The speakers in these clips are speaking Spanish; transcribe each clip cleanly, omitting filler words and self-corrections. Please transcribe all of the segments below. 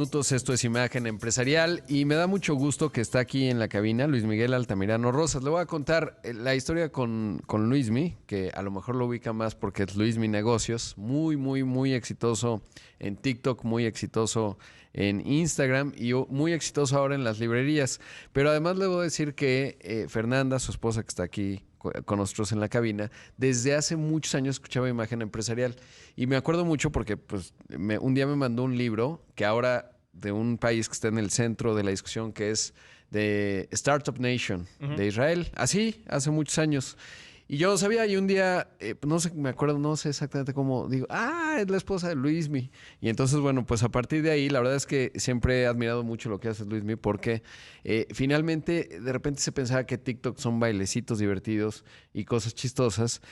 Minutos, esto es Imagen Empresarial y me da mucho gusto que está aquí en la cabina Luis Miguel Altamirano Rosas. Le voy a contar la historia con Luismi, que a lo mejor lo ubica más porque es Luismi Negocios, muy exitoso en TikTok, muy exitoso en Instagram y muy exitoso ahora en las librerías. Pero además le voy a decir que Fernanda, su esposa que está aquí con nosotros en la cabina, desde hace muchos años escuchaba Imagen Empresarial y me acuerdo mucho porque pues, un día me mandó un libro que ahora de un país que está en el centro de la discusión, que es de Startup Nation de Israel, así, hace muchos años. Y yo no sabía, y un día, no sé, me acuerdo, no sé exactamente cómo, digo, es la esposa de Luismi. Y entonces, bueno, pues a partir de ahí, la verdad es que siempre he admirado mucho lo que hace Luismi, porque finalmente, de repente se pensaba que TikTok son bailecitos divertidos y cosas chistosas.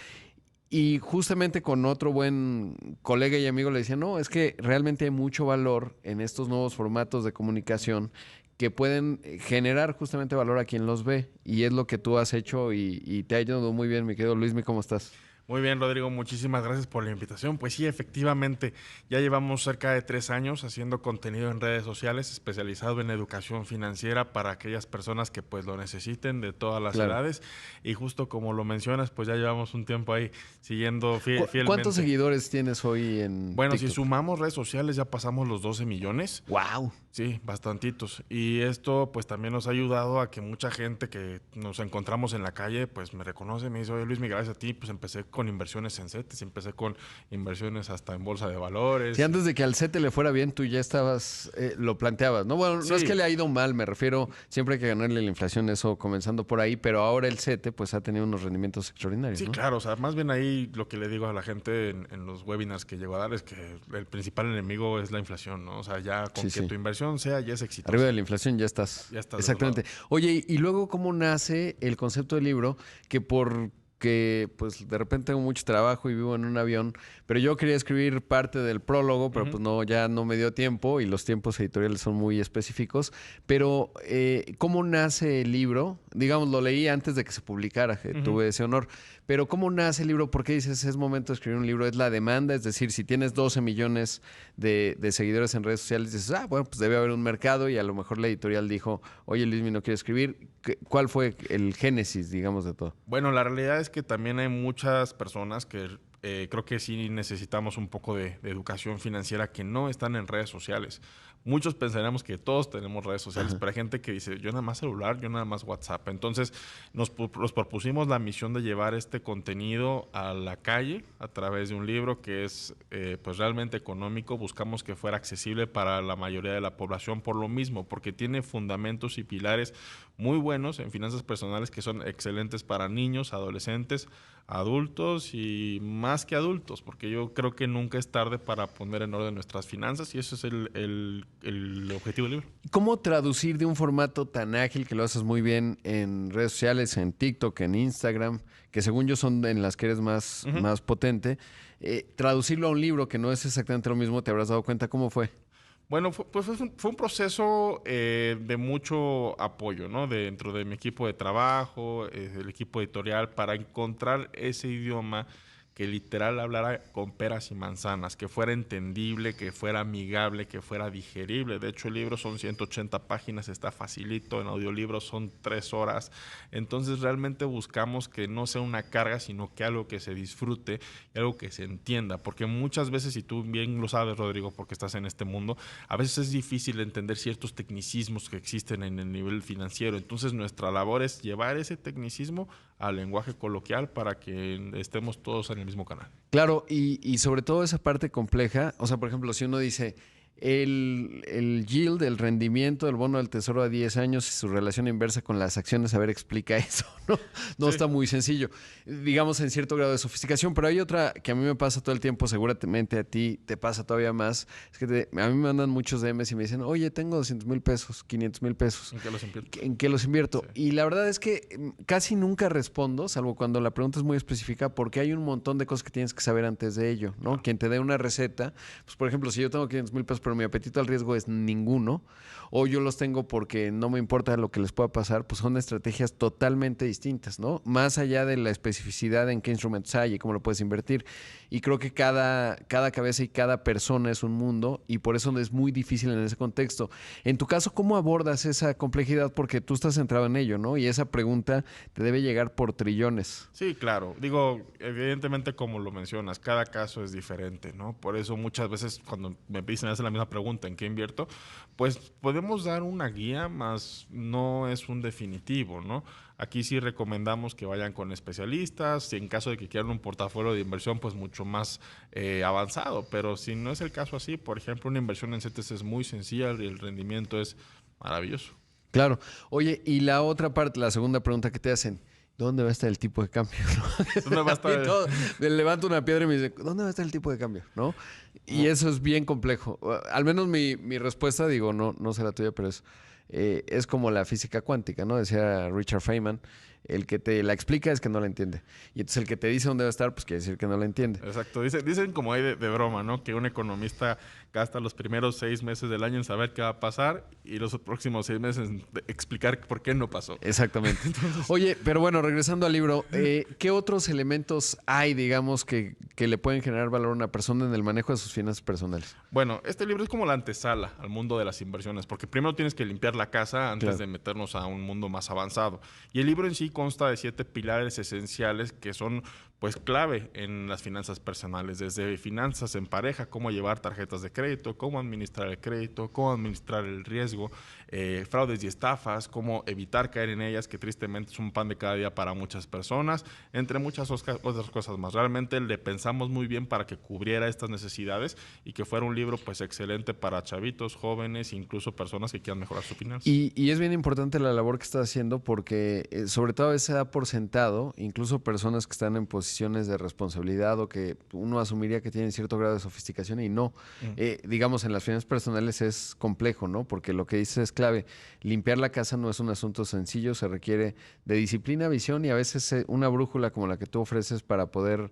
Y justamente con otro buen colega y amigo le decía, no, es que realmente hay mucho valor en estos nuevos formatos de comunicación que pueden generar justamente valor a quien los ve. Y es lo que tú has hecho y te ha ayudado muy bien, mi querido Luismi, ¿cómo estás? Muy bien, Rodrigo, muchísimas gracias por la invitación. Pues sí, efectivamente, ya llevamos cerca de 3 años haciendo contenido en redes sociales especializado en educación financiera para aquellas personas que pues lo necesiten de todas las Claro. edades. Y justo como lo mencionas, pues ya llevamos un tiempo ahí siguiendo ¿Cuántos fielmente. seguidores tienes hoy en Bueno, si TikTok? sumamos redes sociales ya pasamos los 12 millones. ¡Wow! Sí, bastantitos. Y esto pues también nos ha ayudado a que mucha gente que nos encontramos en la calle pues me reconoce, me dice, oye Luis, gracias a ti, pues empecé con inversiones en CETES, empecé con inversiones hasta en bolsa de Si valores. antes de que al CETE le fuera bien, tú ya estabas, lo planteabas, ¿no? Bueno, no es que Sí, le ha ido mal, me refiero, siempre hay que ganarle la inflación, eso comenzando por ahí, pero ahora el CETE pues ha tenido unos rendimientos extraordinarios, sí, ¿no? claro, o sea, más bien ahí lo que le digo a la gente en los webinars que llego a dar es que el principal enemigo es la inflación, ¿no? O sea, ya con Sí, que sí. tu inversión sea, ya es Arriba exitosa, de la inflación ya estás. ya estás del otro Exactamente. lado. Oye, y luego, ¿cómo nace el concepto del libro? Que porque, pues, de repente tengo mucho trabajo y vivo en un avión, pero yo quería escribir parte del prólogo, pero Ujú, pues no, ya no me dio tiempo y los tiempos editoriales son muy específicos. Pero, ¿cómo nace el libro? Digamos, lo leí antes de que se publicara, que ujú. tuve ese honor. Pero, ¿cómo nace el libro? ¿Por qué dices es momento de escribir un libro? ¿Es la demanda? Es decir, si tienes 12 millones de seguidores en redes sociales, dices, bueno, pues debe haber un mercado y a lo mejor la editorial dijo, oye, Luismi no quiere escribir. ¿Cuál fue el génesis, digamos, de todo? Bueno, la realidad es que también hay muchas personas que creo que sí necesitamos un poco de educación financiera que no están en redes sociales. Muchos pensaremos que todos tenemos redes sociales, Ajá. pero hay gente que dice, yo nada más celular, yo nada más WhatsApp. Entonces nos propusimos la misión de llevar este contenido a la calle a través de un libro que es pues realmente económico. Buscamos que fuera accesible para la mayoría de la población por lo mismo, porque tiene fundamentos y pilares muy buenos en finanzas personales que son excelentes para niños, adolescentes, adultos y más que adultos, porque yo creo que nunca es tarde para poner en orden nuestras finanzas y eso es el objetivo del libro. ¿Cómo traducir de un formato tan ágil que lo haces muy bien en redes sociales, en TikTok, en Instagram, que según yo son en las que eres Ujú. más potente, traducirlo a un libro que no es exactamente lo mismo? ¿Te habrás dado cuenta cómo fue? Bueno, pues fue un proceso de mucho apoyo, ¿no? Dentro de mi equipo de trabajo, el equipo editorial, para encontrar ese idioma que literal hablara con peras y manzanas, que fuera entendible, que fuera amigable, que fuera digerible. De hecho, el libro son 180 páginas, está facilito, en audiolibro son 3 horas. Entonces, realmente buscamos que no sea una carga, sino que algo que se disfrute y algo que se entienda. Porque muchas veces, y tú bien lo sabes, Rodrigo, porque estás en este mundo, a veces es difícil entender ciertos tecnicismos que existen en el nivel financiero. Entonces nuestra labor es llevar ese tecnicismo al lenguaje coloquial para que estemos todos en el mismo canal. Claro, y sobre todo esa parte compleja, o sea, por ejemplo, si uno dice el yield, el rendimiento del bono del tesoro a 10 años y su relación inversa con las acciones, a ver, explica eso, ¿no? No Sí. está muy sencillo, digamos en cierto grado de sofisticación, pero hay otra que a mí me pasa todo el tiempo, seguramente a ti te pasa todavía más, es que a mí me mandan muchos DMs y me dicen, oye, tengo 200,000 pesos, 500,000 pesos, ¿En qué los inviertes? ¿en qué los invierto? Sí. Y la verdad es que casi nunca respondo, salvo cuando la pregunta es muy específica, porque hay un montón de cosas que tienes que saber antes de ello, ¿no? Claro. Quien te dé una receta, pues por ejemplo, si yo tengo 500,000 pesos pero mi apetito al riesgo es ninguno, o yo los tengo porque no me importa lo que les pueda pasar, pues son estrategias totalmente distintas, ¿no? Más allá de la especificidad en qué instrumentos hay y cómo lo puedes invertir. Y creo que cada cabeza y cada persona es un mundo y por eso es muy difícil en ese contexto. En tu caso, ¿cómo abordas esa complejidad? Porque tú estás centrado en ello, ¿no? Y esa pregunta te debe llegar por trillones. Sí, claro. Digo, evidentemente como lo mencionas, cada caso es diferente, ¿no? Por eso muchas veces cuando me dicen hacer la misma pregunta, ¿en qué invierto? Pues podemos dar una guía, más no es un definitivo, ¿no? Aquí sí recomendamos que vayan con especialistas, si en caso de que quieran un portafolio de inversión pues mucho más avanzado, pero si no es el caso así, por ejemplo, una inversión en CETES es muy sencilla y el rendimiento es maravilloso. Claro. Oye, y la otra parte, la segunda pregunta que te hacen, ¿dónde va a estar el tipo de cambio? ¿Dónde va a estar? Me levanto una piedra y me dice, ¿dónde va a estar el tipo de cambio? ¿No? Y eso es bien complejo. Al menos mi respuesta, digo, no sé la tuya, pero es como la física cuántica, ¿no? Decía Richard Feynman, el que te la explica es que no la entiende. Y entonces el que te dice dónde va a estar, pues quiere decir que no la entiende. Exacto. Dicen como hay de broma, ¿no? Que un economista gasta los primeros 6 meses del año en saber qué va a pasar y los próximos 6 meses en explicar por qué no pasó. Exactamente. Entonces... Oye, pero bueno, regresando al libro, ¿qué otros elementos hay, digamos, que le pueden generar valor a una persona en el manejo de sus finanzas personales? Bueno, este libro es como la antesala al mundo de las inversiones, porque primero tienes que limpiar la casa antes de meternos a un mundo más avanzado. Y el libro en sí consta de 7 pilares esenciales que son pues clave en las finanzas personales, desde finanzas en pareja, cómo llevar tarjetas de crédito, cómo administrar el crédito, cómo administrar el riesgo, fraudes y estafas, cómo evitar caer en ellas, que tristemente es un pan de cada día para muchas personas, entre muchas otras cosas más. Realmente le pensamos muy bien para que cubriera estas necesidades y que fuera un libro pues excelente para chavitos, jóvenes, incluso personas que quieran mejorar su finanzas. Y es bien importante la labor que estás haciendo porque sobre todo a veces se da por sentado, incluso personas que están en posiciones de responsabilidad o que uno asumiría que tienen cierto grado de sofisticación y no. Digamos, en las finanzas personales es complejo, ¿no? Porque lo que dices es clave. Limpiar la casa no es un asunto sencillo, se requiere de disciplina, visión y a veces una brújula como la que tú ofreces para poder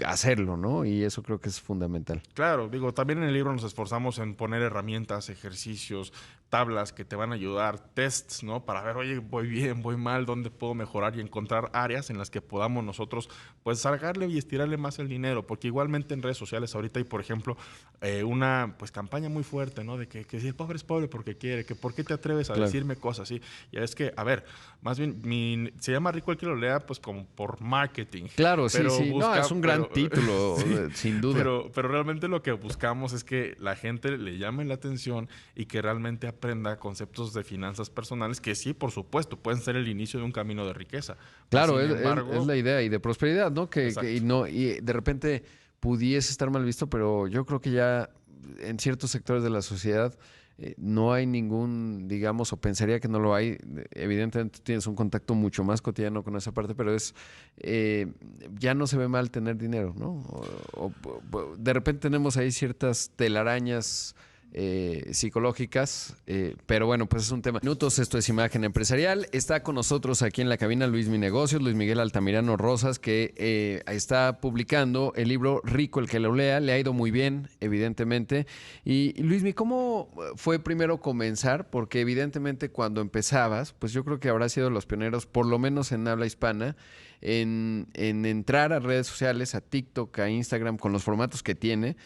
hacerlo, ¿no? Y eso creo que es fundamental. Claro, digo, también en el libro nos esforzamos en poner herramientas, ejercicios, tablas que te van a ayudar, tests, ¿no? Para ver, oye, voy bien, voy mal, dónde puedo mejorar y encontrar áreas en las que podamos nosotros, pues, sacarle y estirarle más el dinero, porque igualmente en redes sociales ahorita hay, por ejemplo, una, pues, campaña muy fuerte, ¿no? De que si el pobre es pobre porque quiere, que por qué te atreves a decirme cosas así. Y es que, a ver, más bien, se llama rico el que lo lea, pues, como por marketing. Claro, sí. No, es un gran título, sí, sin duda. Pero realmente lo que buscamos es que la gente le llame la atención y que realmente aprenda conceptos de finanzas personales que sí, por supuesto, pueden ser el inicio de un camino de riqueza. Claro, es la idea y de prosperidad, ¿no? Y de repente pudiese estar mal visto, pero yo creo que ya en ciertos sectores de la sociedad no hay ningún, digamos, o pensaría que no lo hay. Evidentemente tienes un contacto mucho más cotidiano con esa parte, pero ya no se ve mal tener dinero, ¿no? De repente tenemos ahí ciertas telarañas psicológicas, pero bueno, pues es un tema. Minutos, esto es Imagen Empresarial. Está con nosotros aquí en la cabina Luis Mi Negocios, Luis Miguel Altamirano Rosas, que está publicando el libro Rico el que lo lea. Le ha ido muy bien, evidentemente. Y Luis Mi, ¿cómo fue primero comenzar? Porque evidentemente cuando empezabas, pues yo creo que habrás sido los pioneros, por lo menos en habla hispana, en entrar a redes sociales, a TikTok, a Instagram, con los formatos que tiene,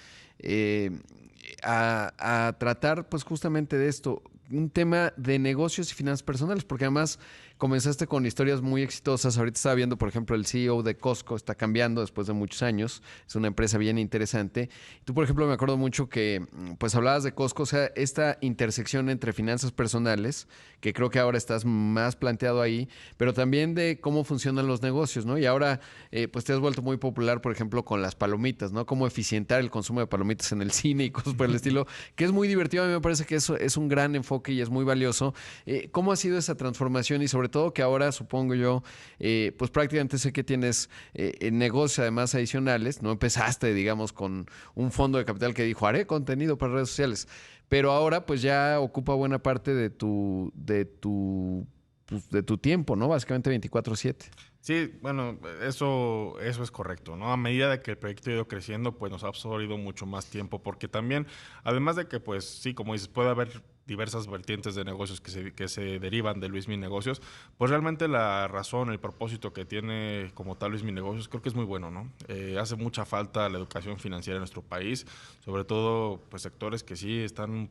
a tratar pues justamente de esto, un tema de negocios y finanzas personales, porque además comenzaste con historias muy exitosas. Ahorita estaba viendo, por ejemplo, el CEO de Costco está cambiando después de muchos años. Es una empresa bien interesante. Tú, por ejemplo, me acuerdo mucho que pues hablabas de Costco, o sea, esta intersección entre finanzas personales, que creo que ahora estás más planteado ahí, pero también de cómo funcionan los negocios, ¿no? Y ahora pues te has vuelto muy popular, por ejemplo, con las palomitas, ¿no? Cómo eficientar el consumo de palomitas en el cine y cosas por el estilo, que es muy divertido. A mí me parece que eso es un gran enfoque y es muy valioso. ¿Cómo ha sido esa transformación? Y sobre todo que ahora, supongo yo, pues prácticamente sé que tienes negocios además adicionales, no empezaste, digamos, con un fondo de capital que dijo, haré contenido para redes sociales, pero ahora pues ya ocupa buena parte de tu pues, de tu tiempo, ¿no? Básicamente 24/7. Sí, bueno, eso es correcto, ¿no? A medida de que el proyecto ha ido creciendo, pues nos ha absorbido mucho más tiempo, porque también, además de que, pues sí, como dices, puede haber diversas vertientes de negocios que se derivan de Luis Mi Negocios, pues realmente la razón, el propósito que tiene como tal Luis Mi Negocios, creo que es muy bueno, ¿no? Hace mucha falta la educación financiera en nuestro país, sobre todo, pues sectores que sí están,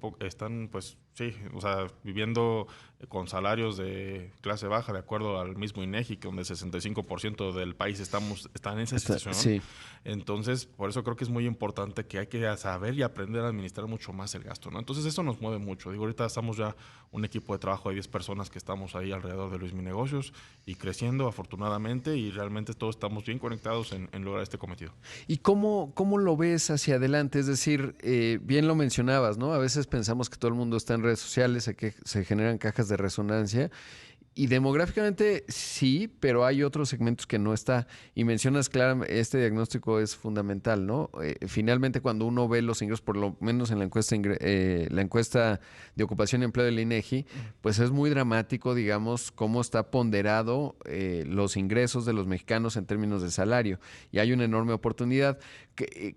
pues sí, o sea, viviendo con salarios de clase baja, de acuerdo al mismo INEGI, que donde el 65% del país está en esa situación. Sí. Entonces, por eso creo que es muy importante que hay que saber y aprender a administrar mucho más el gasto, ¿no? Entonces, eso nos mueve mucho. Digo, ahorita estamos ya un equipo de trabajo de 10 personas que estamos ahí alrededor de Luis Mi Negocios y creciendo afortunadamente, y realmente todos estamos bien conectados en lograr este cometido. ¿Y cómo lo ves hacia adelante? Es decir, bien lo mencionabas, ¿no? A veces pensamos que todo el mundo está en redes sociales, que se generan cajas de resonancia. Y demográficamente sí, pero hay otros segmentos que no está. Y mencionas claramente, este diagnóstico es fundamental, ¿no? Finalmente, cuando uno ve los ingresos, por lo menos en la encuesta de ocupación y empleo del INEGI, pues es muy dramático, digamos, cómo está ponderado los ingresos de los mexicanos en términos de salario. Y hay una enorme oportunidad.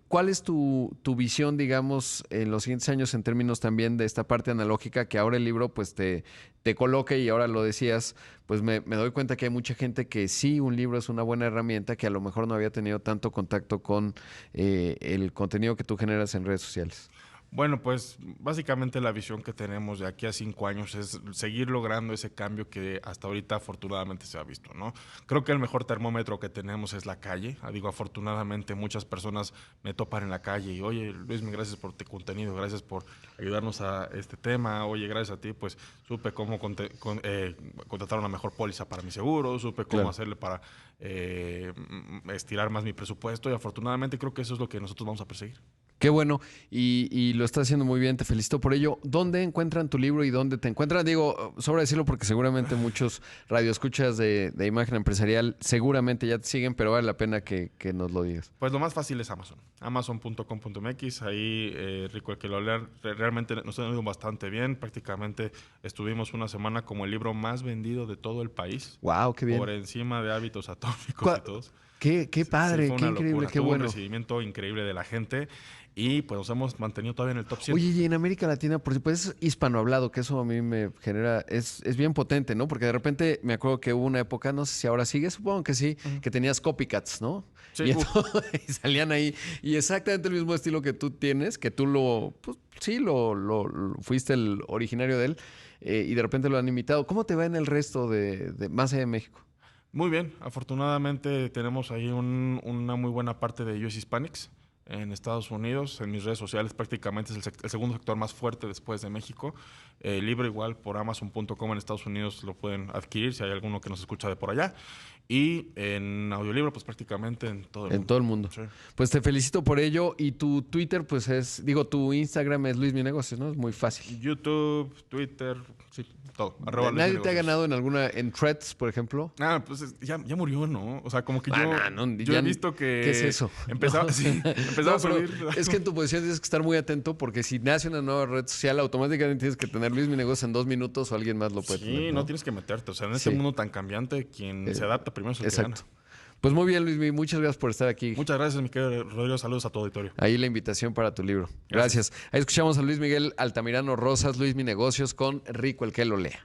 ¿Cuál es tu visión, digamos, en los siguientes años en términos también de esta parte analógica que ahora el libro pues te coloque, y ahora lo decías, pues me doy cuenta que hay mucha gente que sí, un libro es una buena herramienta, que a lo mejor no había tenido tanto contacto con el contenido que tú generas en redes sociales? Bueno, pues básicamente la visión que tenemos de aquí a 5 años es seguir logrando ese cambio que hasta ahorita afortunadamente se ha visto, ¿no? Creo que el mejor termómetro que tenemos es la calle. Digo, afortunadamente muchas personas me topan en la calle y, oye, Luis, gracias por tu contenido, gracias por ayudarnos a este tema, oye, gracias a ti, pues supe cómo contratar una mejor póliza para mi seguro, supe cómo hacerle para estirar más mi presupuesto, y afortunadamente creo que eso es lo que nosotros vamos a perseguir. Qué bueno, y lo estás haciendo muy bien, te felicito por ello. ¿Dónde encuentran tu libro y dónde te encuentran? Digo, sobra decirlo porque seguramente muchos radioescuchas de Imagen Empresarial seguramente ya te siguen, pero vale la pena que nos lo digas. Pues lo más fácil es Amazon, amazon.com.mx, ahí rico el que lo lea, realmente nos ha ido bastante bien, prácticamente estuvimos una semana como el libro más vendido de todo el país. ¡Wow, qué bien! Por encima de Hábitos Atómicos y todos. Qué padre, sí, qué increíble, locura. qué Tuvo bueno. un recibimiento increíble de la gente y pues nos hemos mantenido todavía en el top 100. Oye, y en América Latina, por supuesto, es hispanohablado, que eso a mí me genera, es bien potente, ¿no? Porque de repente me acuerdo que hubo una época, no sé si ahora sigue, supongo que sí, que tenías copycats, ¿no? Sí, y entonces y salían ahí, y exactamente el mismo estilo que tú tienes, que tú pues sí, lo fuiste el originario de él, y de repente lo han imitado. ¿Cómo te va en el resto de más allá de México? Muy bien, afortunadamente tenemos ahí una muy buena parte de US Hispanics en Estados Unidos. En mis redes sociales prácticamente es el segundo sector más fuerte después de México. El libro igual por Amazon.com en Estados Unidos lo pueden adquirir si hay alguno que nos escucha de por allá. Y en audiolibro pues prácticamente en todo el mundo. En todo el mundo. Sí. Pues te felicito por ello. Y tu Twitter pues tu Instagram es Luis Mi Negocios, ¿no? Es muy fácil. YouTube, Twitter, sí, todo. ¿Nadie te ha ganado en Threads, por ejemplo? Pues ya murió, ¿no? O sea, como que yo ya, he visto que... ¿Qué es eso? Empezaba a subir... Es que en tu posición tienes que estar muy atento, porque si nace una nueva red social, automáticamente tienes que tener Luis Mi Negocios en 2 minutos o alguien más lo puede tener. Sí, no tienes que meterte. O sea, en este mundo tan cambiante, quien se adapta primero es el que gana. Pues muy bien, Luis, muchas gracias por estar aquí. Muchas gracias, mi querido Rodrigo. Saludos a tu auditorio. Ahí la invitación para tu libro. Gracias. Ahí escuchamos a Luis Miguel Altamirano Rosas, Luis Mi Negocios, con Rico el que lo lea.